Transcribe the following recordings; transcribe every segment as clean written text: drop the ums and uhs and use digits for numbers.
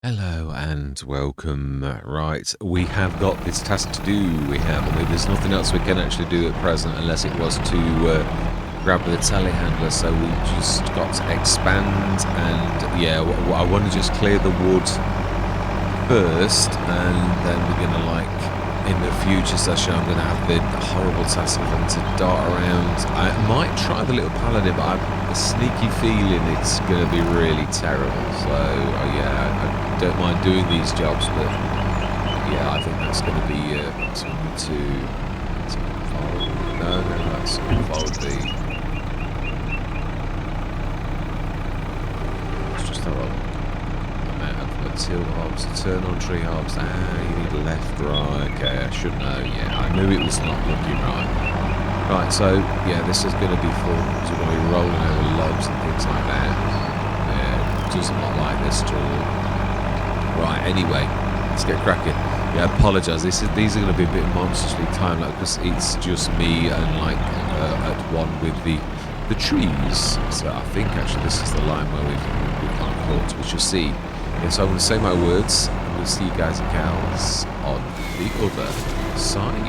Hello and welcome. Right, we have got this task to do. There's nothing else we can actually do at present unless it was to grab the telehandler. So we just got to expand, and yeah, I want to just clear the wood first, and then we're gonna in the future session, I'm gonna have the horrible task of having to dart around. I might try the little paladin, but I have a sneaky feeling it's gonna be really terrible. So yeah, I don't mind doing these jobs, but yeah, I think that's gonna be that's gonna follow the. Let's just have a tilt hogs, turn on tree hogs. You need left, right. Okay, I should know. Yeah, I knew it was not looking right. Right, so yeah, this is going to be fun. So we're going to be rolling over logs and things like that. Yeah, does not like this at all. Right, anyway, let's get cracking. Yeah, I apologise. These are going to be a bit monstrously timed, because it's just me and at one with the trees. So I think actually this is the line where we can't caught. We shall see. So I'm going to say my words, and we'll see you guys and gals on the other side.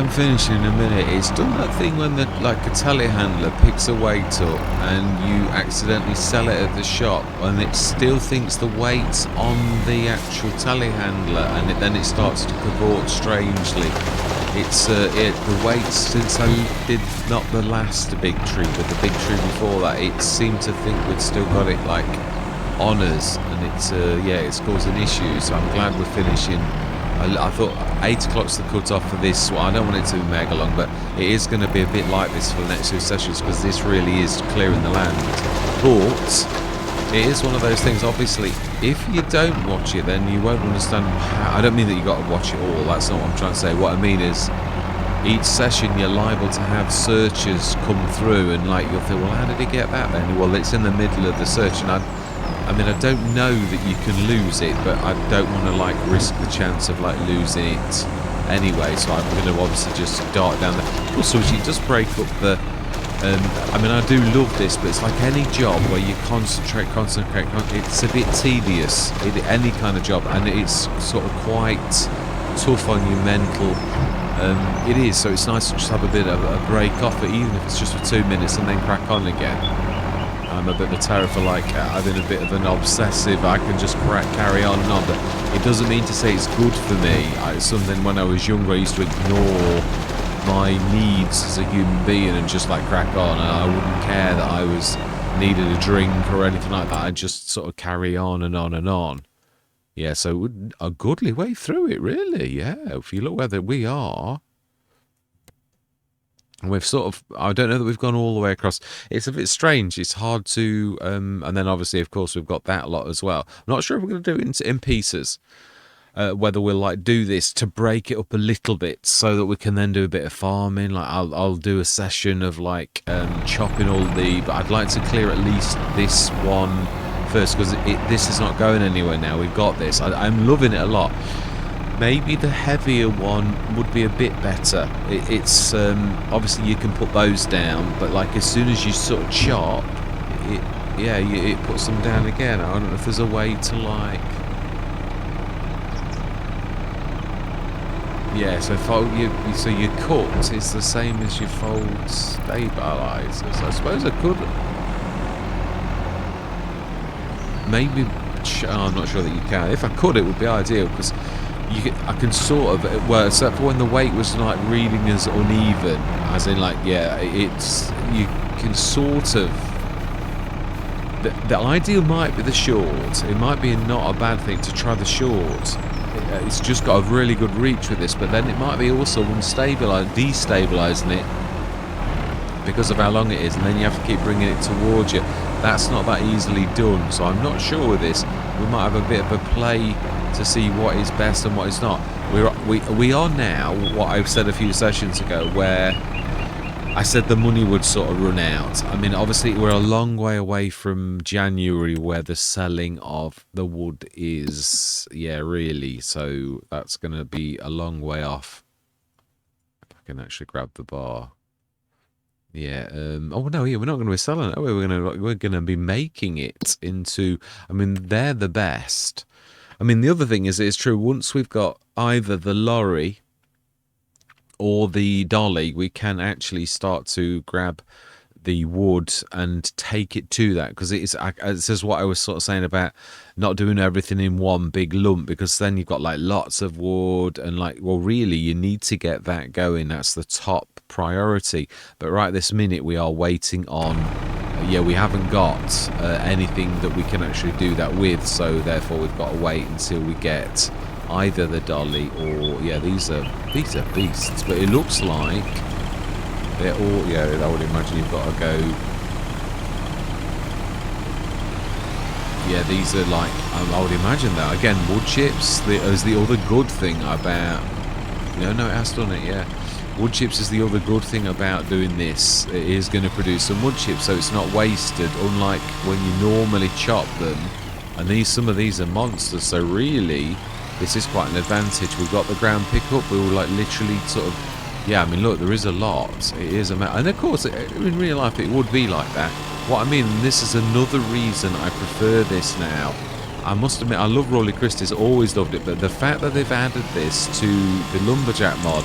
am finishing in a minute. It's done that thing when the a telehandler picks a weight up and you accidentally sell it at the shop and it still thinks the weight's on the actual telehandler, and then it starts to cavort strangely. It's the weights, since I did not the last big tree, but the big tree before that, it seemed to think we'd still got it on us, and it's causing issues. So I'm glad we're finishing. I thought 8 o'clock's the cut off for this. Well, I don't want it to be mega long, but it is going to be a bit like this for the next 2 sessions, because this really is clearing the land. But it is one of those things, obviously, if you don't watch it, then you won't understand how. I don't mean that you got to watch it all, that's not what I'm trying to say. What I mean is, each session you're liable to have searches come through, and you'll think, well, how did he get that then? Well, it's in the middle of the search, and I mean, I don't know that you can lose it, but I don't want to risk the chance of losing it anyway. So I'm going to obviously just dart down the. Also, it does break up the. I mean, I do love this, but it's like any job where you concentrate. It's a bit tedious. Any kind of job, and it's sort of quite tough on your mental. It is. So it's nice to just have a bit of a break off it, even if it's just for 2 minutes, and then crack on again. I'm a bit of a terror for having a bit of an obsessive. I can just carry on and on, but it doesn't mean to say it's good for me. It's something when I was younger I used to ignore my needs as a human being and just crack on, and I wouldn't care that I needed a drink or anything like that. I'd just sort of carry on and on and on. Yeah, so a goodly way through it, really. Yeah, if you look where we are. We've sort of, I don't know that we've gone all the way across. It's a bit strange. It's hard to, and then obviously, of course, we've got that lot as well. I'm not sure if we're going to do it in pieces. Whether we'll do this to break it up a little bit so that we can then do a bit of farming. I'll do a session of chopping all but I'd like to clear at least this one first, because this is not going anywhere now. We've got this. I'm loving it a lot. Maybe the heavier one would be a bit better. It's obviously you can put those down, but as soon as you sort of chop, it puts them down again. I don't know if there's a way to yeah. So your cut is the same as your fold stabilizers. I suppose I could maybe. I'm not sure that you can. If I could, it would be ideal, because I can sort of, well, except for when the weight was reading as uneven, as in it's, you can sort of, the ideal might be the short. It might be not a bad thing to try the short. It's just got a really good reach with this, but then it might be also destabilizing it because of how long it is, and then you have to keep bringing it towards you. That's not that easily done, so I'm not sure with this. We might have a bit of a play to see what is best and what is not. We are now, what I've said a few sessions ago, where I said the money would sort of run out. I mean, obviously we're a long way away from January, where the selling of the wood is, really, so that's going to be a long way off. If I can actually grab the bar. Yeah. Oh no. Yeah, we're not going to be selling it. We're going to be making it into. I mean, they're the best. I mean, the other thing is, it's true. Once we've got either the lorry or the dolly, we can actually start to grab the wood and take it to that, because this is what I was sort of saying about not doing everything in one big lump, because then you've got lots of wood and well, really you need to get that going. That's the top priority. But right this minute we are waiting on we haven't got anything that we can actually do that with, so therefore we've got to wait until we get either the dolly or these are beasts. But it looks like they're all, I would imagine you've got to go. Yeah, these are I would imagine that. Again, wood chips is the other good thing about. No, it has done it, yeah. Wood chips is the other good thing about doing this. It is going to produce some wood chips, so it's not wasted, unlike when you normally chop them. And some of these are monsters, so really, this is quite an advantage. We've got the ground pickup, we will literally sort of. Yeah, I mean, look, there is a lot. It is and of course, in real life, it would be like that. What I mean, this is another reason I prefer this now. I must admit, I love Rolly Christie's, always loved it, but the fact that they've added this to the Lumberjack mod,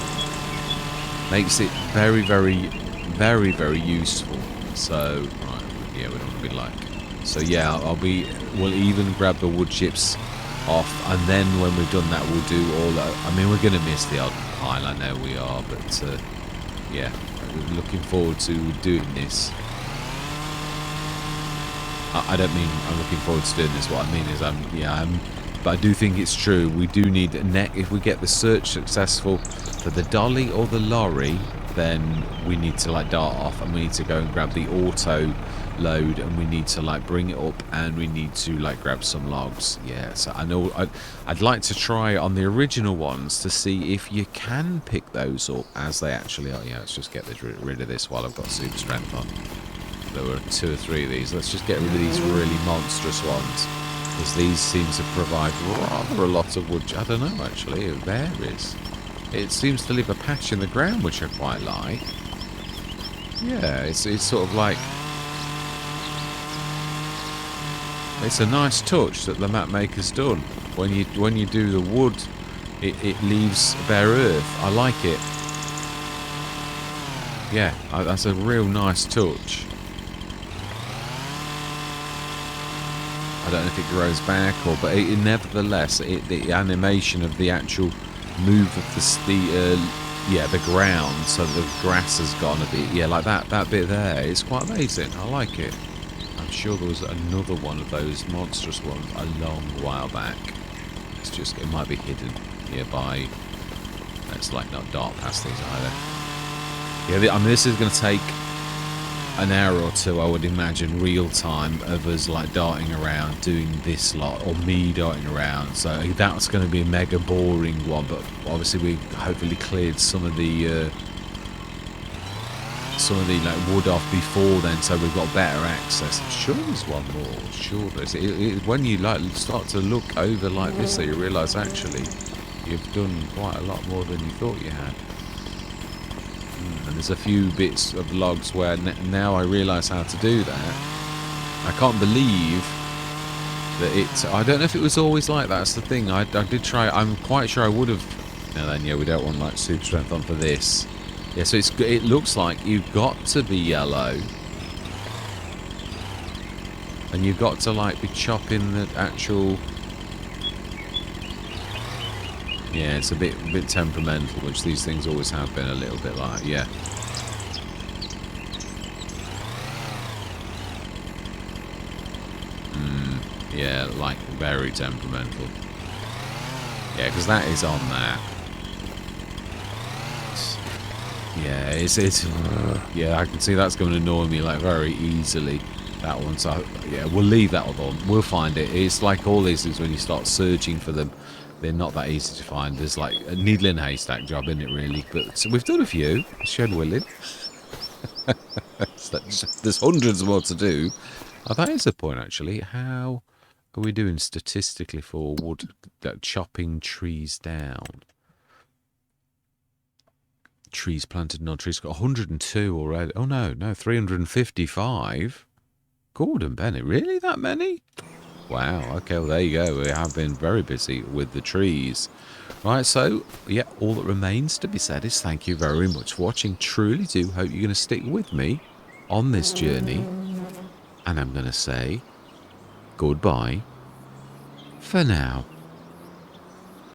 Makes it very, very, very, very useful. So, right, yeah, we don't want to be like. So yeah, we'll even grab the wood chips off, and then when we've done that, we'll do all that. I mean, we're going to miss the odd pile, I know we are, but yeah, we're looking forward to doing this. I don't mean I'm looking forward to doing this. What I mean is but I do think it's true. We do need if we get the search successful for the dolly or the lorry, then we need to like dart off, and we need to go and grab the auto load, and we need to like bring it up, and we need to like grab some logs. Yeah, so I know I'd like to try on the original ones to see if you can pick those up as they actually are. Yeah, let's just get rid of this while I've got super strength on. There were 2 or 3 of these. Let's just get rid of these really monstrous ones, because these seem to provide rather a lot of wood. I don't know, actually. It varies. It seems to leave a patch in the ground, which I quite like. Yeah, it's sort of like... It's a nice touch that the map maker's done. When you do the wood, it leaves bare earth. I like it. Yeah, that's a real nice touch. I don't know if it grows back but nevertheless, the animation of the actual move of the ground, so the grass has gone a bit. Yeah, like that bit there. It's quite amazing. I like it. I'm sure there was another one of those monstrous ones a long while back. It might be hidden nearby. Let's like not dart past these either. Yeah, I mean, this is going to take an hour or two, I would imagine, real time of us like darting around doing this lot, or me darting around. So that's going to be a mega boring one, but obviously we hopefully cleared some of the like wood off before then, so we've got better access. I'm sure there's one more. Sure there's. When you like start to look over like this, so you realise actually you've done quite a lot more than you thought you had. And there's a few bits of logs where now I realise how to do that. I can't believe that I don't know if it was always like that. That's the thing. I did try. I'm quite sure I would have. Now then, yeah, we don't want like super strength on for this. Yeah, so it looks like you've got to be yellow, and you've got to like be chopping the actual. Yeah, it's a bit temperamental, which these things always have been a little bit like, yeah. Yeah, like very temperamental. Yeah, because that is on that. Yeah, yeah, I can see that's going to annoy me like very easily. That one, so yeah, we'll leave that one on. We'll find it. It's like all these things when you start searching for them. They're not that easy to find. There's like a needle in a haystack job, isn't it, really? But so we've done a few. Shed willing. So there's hundreds more to do. Oh, that is a point, actually. How are we doing statistically for wood chopping trees down? Trees planted, not trees. Got 102 already. Oh, no, 355. Gordon Bennett, really? That many? Wow, okay, well, there you go. We have been very busy with the trees. Right, so, yeah, all that remains to be said is thank you very much for watching. Truly do hope you're going to stick with me on this journey. And I'm going to say goodbye for now.